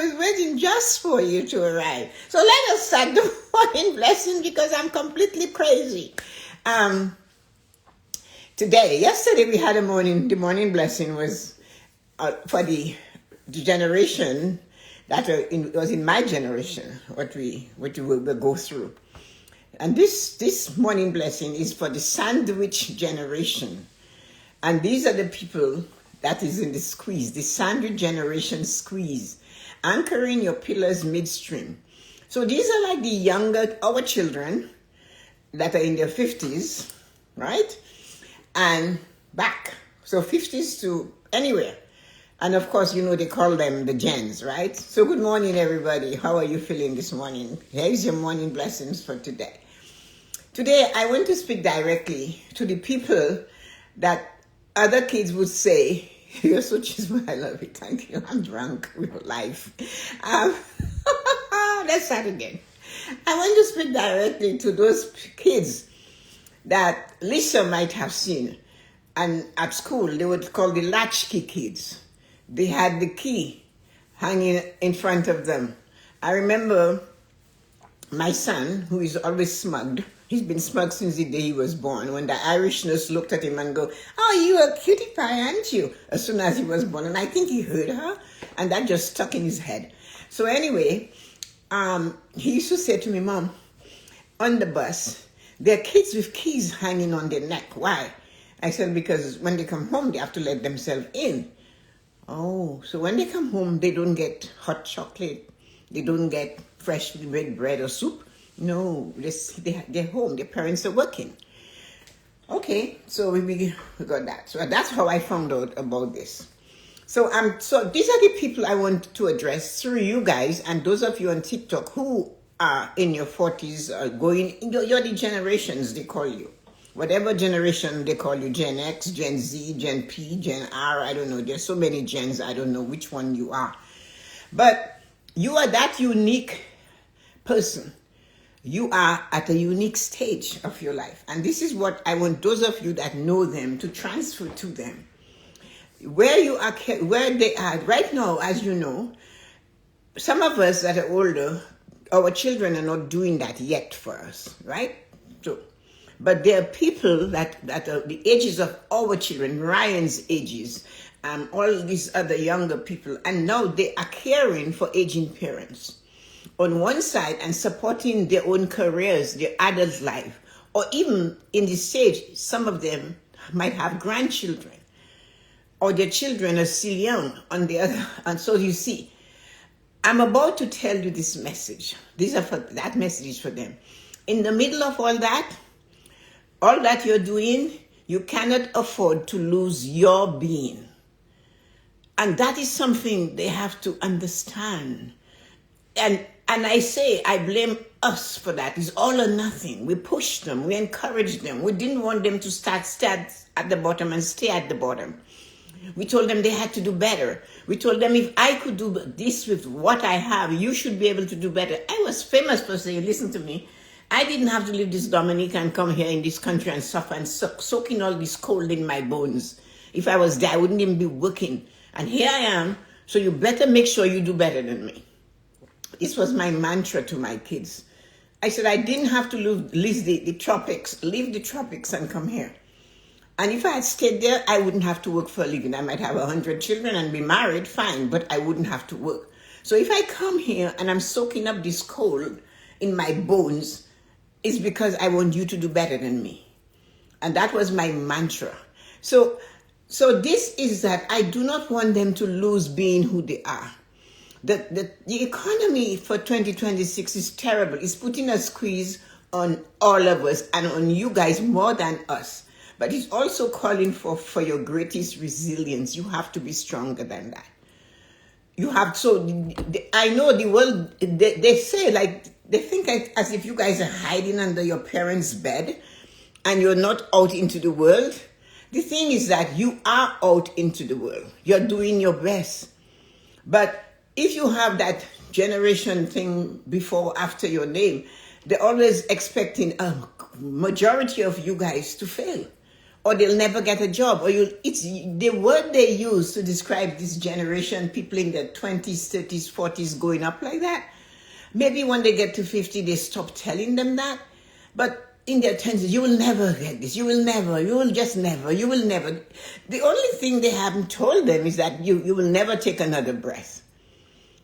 was waiting just for you to arrive. So let us start the morning blessing because I'm completely crazy. Yesterday we had the morning blessing was for the generation that was in my generation, what we will go through. And this morning blessing is for the sandwich generation. And these are the people that is in the squeeze, the sandwich generation squeeze, anchoring your pillars midstream. So these are like the younger, our children that are in their 50s, right? And back. So 50s to anywhere. And of course, they call them the gens, right? So good morning, everybody. How are you feeling this morning? Here's your morning blessings for today. Today, I want to speak directly to the people that other kids would say, you're so chismo, I love it, thank you, I'm drunk with life. Let's start again. I want to speak directly to those kids that Lisa might have seen. And at school, they would call the Latchkey Kids. They had the key hanging in front of them. I remember my son, who is always smugged. He's been smug since the day he was born. When the Irish nurse looked at him and go, "Oh, you a cutie pie, aren't you?" As soon as he was born. And I think he heard her. And that just stuck in his head. So anyway, he used to say to me, "Mom, on the bus, there are kids with keys hanging on their neck. Why?" I said, "Because when they come home, they have to let themselves in." "Oh, so when they come home, they don't get hot chocolate. They don't get freshly made bread or soup." "No, they're home. Their parents are working." Okay, so we got that. So that's how I found out about this. So these are the people I want to address through you guys and those of you on TikTok who are in your 40s or you're the generations they call you. Whatever generation they call you, Gen X, Gen Z, Gen P, Gen R, I don't know. There's so many gens, I don't know which one you are. But you are that unique person. You are at a unique stage of your life. And this is what I want those of you that know them to transfer to them. Where they are right now, as you know, some of us that are older, our children are not doing that yet for us, right? So, but there are people that are the ages of our children, Ryan's ages, all these other younger people, and now they are caring for aging parents on one side and supporting their own careers, their adult life, or even in this stage, some of them might have grandchildren, or their children are still young on the other. And so you see, I'm about to tell you this message. That message is for them. In the middle of all that you're doing, you cannot afford to lose your being. And that is something they have to understand. And I blame us for that. It's all or nothing. We pushed them. We encouraged them. We didn't want them to start at the bottom and stay at the bottom. We told them they had to do better. We told them, if I could do this with what I have, you should be able to do better. I was famous for saying, listen to me, I didn't have to leave this Dominica and come here in this country and suffer and soaking all this cold in my bones. If I was there, I wouldn't even be working. And here I am, so you better make sure you do better than me. This was my mantra to my kids. I said I didn't have to leave the tropics and come here. And if I had stayed there, I wouldn't have to work for a living. I might have 100 children and be married, fine, but I wouldn't have to work. So if I come here and I'm soaking up this cold in my bones, it's because I want you to do better than me. And that was my mantra. So this is that I do not want them to lose being who they are. The economy for 2026 is terrible. It's putting a squeeze on all of us and on you guys more than us. But it's also calling for your greatest resilience. You have to be stronger than that. You have, I know the world, they say they think as if you guys are hiding under your parents' bed and you're not out into the world. The thing is that you are out into the world. You're doing your best. But if you have that generation thing before, after your name, they're always expecting a majority of you guys to fail or they'll never get a job, or it's the word they use to describe this generation, people in their 20s, 30s, 40s going up like that. Maybe when they get to 50, they stop telling them that. But in their 20s, you will never get this. You will never. You will just never. You will never. The only thing they haven't told them is that you will never take another breath.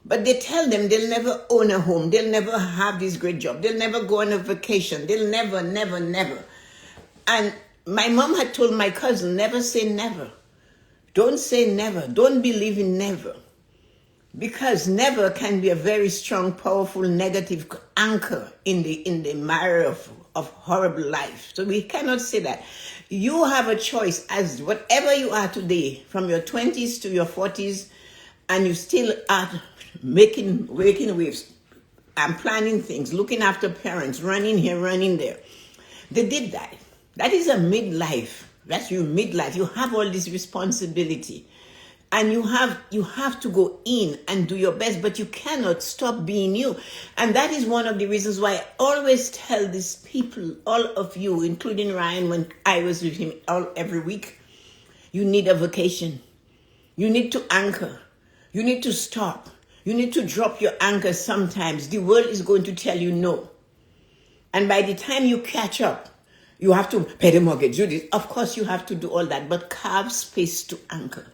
But they tell them they'll never own a home. They'll never have this great job. They'll never go on a vacation. They'll never, never, never. And my mom had told my cousin, never say never. Don't say never. Don't believe in never. Because never can be a very strong, powerful, negative anchor in the mire of horrible life. So we cannot say that. You have a choice as whatever you are today, from your 20s to your 40s, and you still are making waves and planning things, looking after parents, running here, running there. They did that. That is a midlife. That's your midlife. You have all this responsibility. And you have to go in and do your best, but you cannot stop being you. And that is one of the reasons why I always tell these people, all of you, including Ryan, when I was with him every week, you need a vacation. You need to anchor. You need to stop. You need to drop your anchor sometimes. The world is going to tell you no. And by the time you catch up, you have to pay the mortgage, do this. Of course, you have to do all that, but carve space to anchor.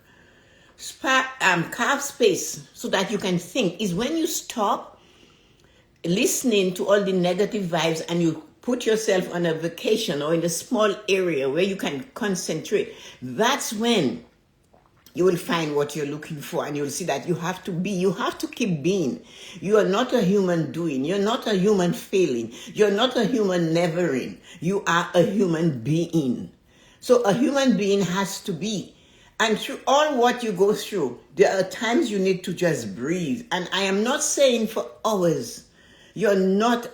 Carve space so that you can think is when you stop listening to all the negative vibes and you put yourself on a vacation or in a small area where you can concentrate. That's when you will find what you're looking for, and you'll see that you have to keep being. You are not a human doing. You're not a human failing. You're not a human nevering. You are a human being. So a human being has to be. And through all what you go through, there are times you need to just breathe. And I am not saying for hours. You're not,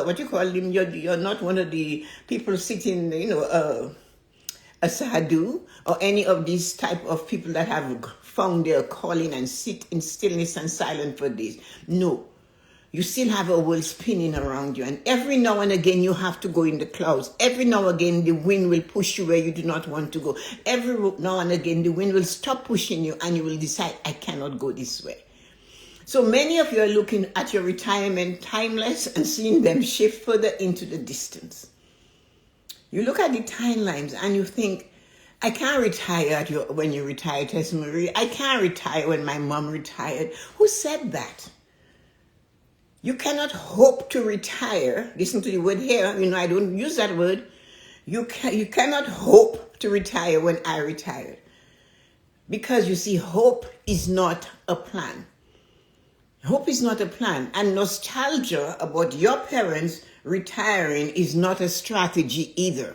what you call them, you're not one of the people sitting, a sadhu or any of these type of people that have found their calling and sit in stillness and silence for days. No. You still have a world spinning around you. And every now and again, you have to go in the clouds. Every now and again, the wind will push you where you do not want to go. Every now and again, the wind will stop pushing you and you will decide, I cannot go this way. So many of you are looking at your retirement timeless and seeing them shift further into the distance. You look at the timelines and you think, I can't retire when you retire, Tessa-Marie. I can't retire when my mom retired. Who said that? You cannot hope to retire. Listen to the word here. I don't use that word. You cannot hope to retire when I retired. Because you see, hope is not a plan. Hope is not a plan. And nostalgia about your parents retiring is not a strategy either.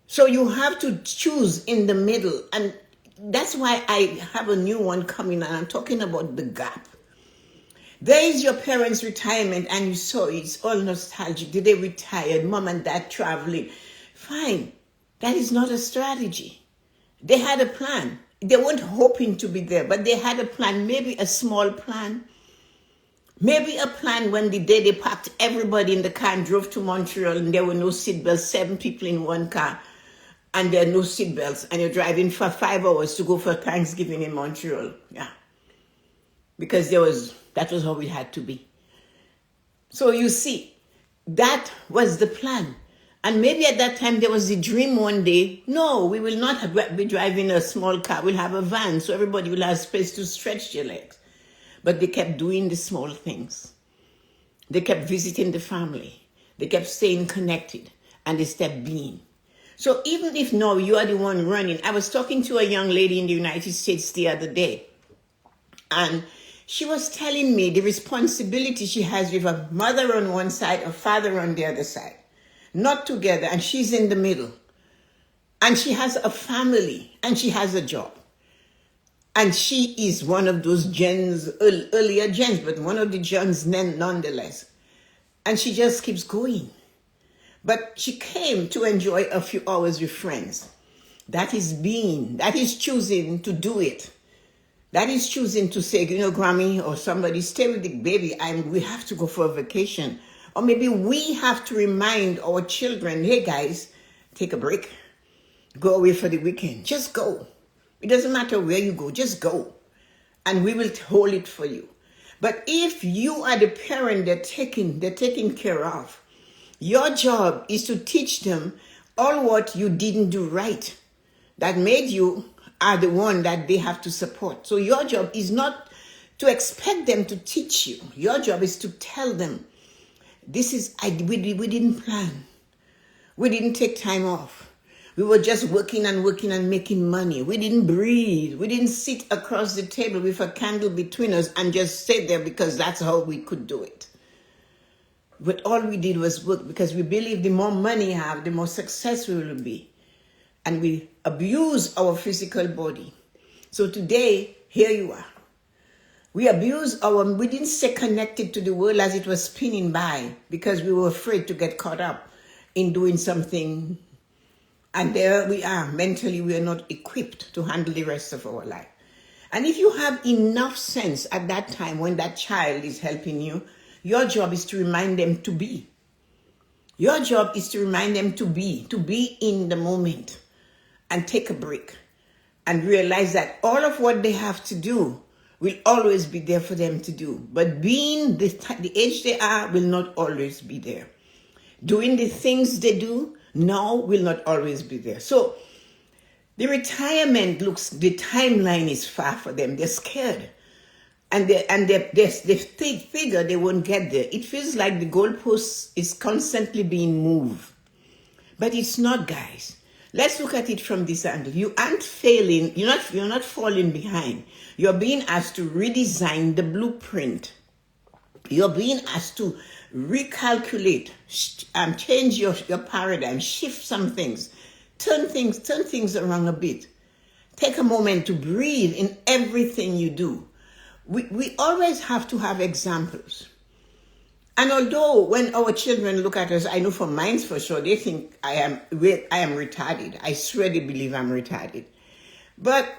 So you have to choose in the middle. And that's why I have a new one coming, and I'm talking about the gap. There is your parents' retirement, and you saw it's all nostalgic. Did they retire? Mom and dad traveling. Fine. That is not a strategy. They had a plan. They weren't hoping to be there, but they had a plan, maybe a small plan. Maybe a plan when the day they packed everybody in the car and drove to Montreal and there were no seatbelts, 7 people in one car, and there are no seatbelts, and you're driving for 5 hours to go for Thanksgiving in Montreal. Yeah. Because that was how it had to be. So you see, that was the plan. And maybe at that time there was the dream one day, no, we will not be driving a small car, we'll have a van, so everybody will have space to stretch their legs. But they kept doing the small things. They kept visiting the family. They kept staying connected, and they kept being. So even if now you are the one running, I was talking to a young lady in the United States the other day, and she was telling me the responsibility she has with a mother on one side, a father on the other side. Not together, and she's in the middle. And she has a family, and she has a job. And she is one of those gens, earlier gens, but one of the gens nonetheless. And she just keeps going. But she came to enjoy a few hours with friends. That is being, that is choosing to do it. That is choosing to say, Grammy or somebody, stay with the baby. We have to go for a vacation. Or maybe we have to remind our children, hey guys, take a break. go away for the weekend. Just go. It doesn't matter where you go, just go. And we will hold it for you. But if you are the parent they're taking care of, your job is to teach them all what you didn't do right. That made you are the one that they have to support. So your job is not to expect them to teach you. Your job is to tell them, we didn't plan. We didn't take time off. We were just working and making money. We didn't breathe. We didn't sit across the table with a candle between us and just sit there because that's how we could do it. But all we did was work because we believe the more money you have, the more success we will be. And we abuse our physical body. So today, here you are. We didn't stay connected to the world as it was spinning by because we were afraid to get caught up in doing something. And there we are. Mentally, we are not equipped to handle the rest of our life. And if you have enough sense at that time when that child is helping you, your job is to remind them to be. Your job is to remind them to be in the moment and take a break and realize that all of what they have to do will always be there for them to do. But being the age they are will not always be there. Doing the things they do now will not always be there. So the timeline is far for them. They're scared. And they figure they won't get there. It feels like the goalpost is constantly being moved. But it's not, guys. Let's look at it from this angle. You aren't failing. You're not falling behind. You're being asked to redesign the blueprint. You're being asked to recalculate, change your paradigm, shift some things, turn things around a bit. Take a moment to breathe in everything you do. We always have to have examples. And although when our children look at us, I know for mine for sure, they think I am retarded. I swear they believe I'm retarded. But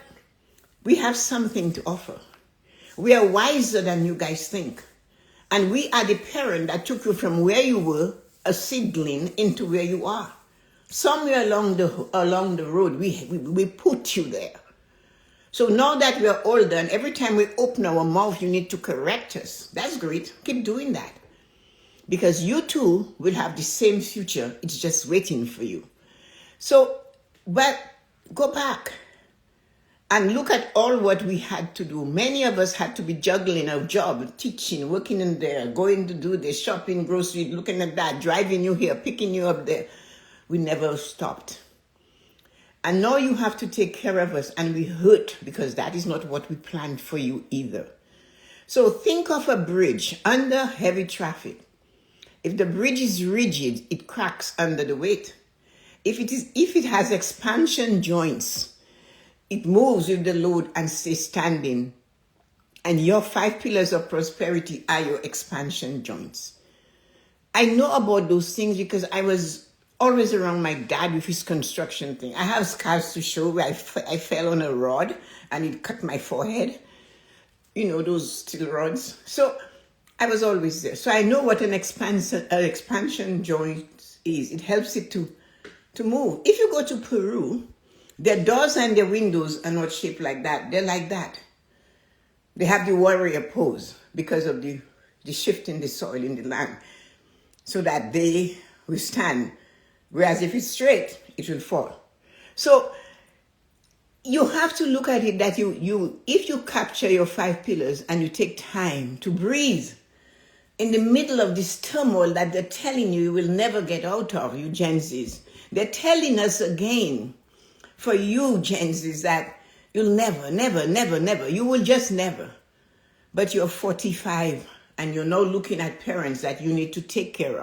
we have something to offer. We are wiser than you guys think. And we are the parent that took you from where you were, a seedling, into where you are. Somewhere along the road, we put you there. So now that we are older, and every time we open our mouth, you need to correct us. That's great. Keep doing that. Because you too will have the same future. It's just waiting for you. So, but go back and look at all what we had to do. Many of us had to be juggling our job, teaching, working in there, going to do the shopping, grocery, looking at that, driving you here, picking you up there. We never stopped. And now you have to take care of us, and we hurt because that is not what we planned for you either. So think of a bridge under heavy traffic. If the bridge is rigid, it cracks under the weight. If it has expansion joints, it moves with the load and stays standing. And your 5 pillars of prosperity are your expansion joints. I know about those things because I was always around my dad with his construction thing. I have scars to show where I fell on a rod and it cut my forehead. You know, those steel rods. So I was always there. So I know what an expansion joint is. It helps it to move. If you go to Peru, their doors and their windows are not shaped like that. They're like that. They have the warrior pose because of the shift in the soil, in the land, so that they will stand. Whereas if it's straight, it will fall. So you have to look at it that if you capture your 5 pillars and you take time to breathe in the middle of this turmoil that they're telling you will never get out of, you Gen Zs. They're telling us again, for you Gen Zs, that you'll never, you will just never. But you're 45 and you're now looking at parents that you need to take care of.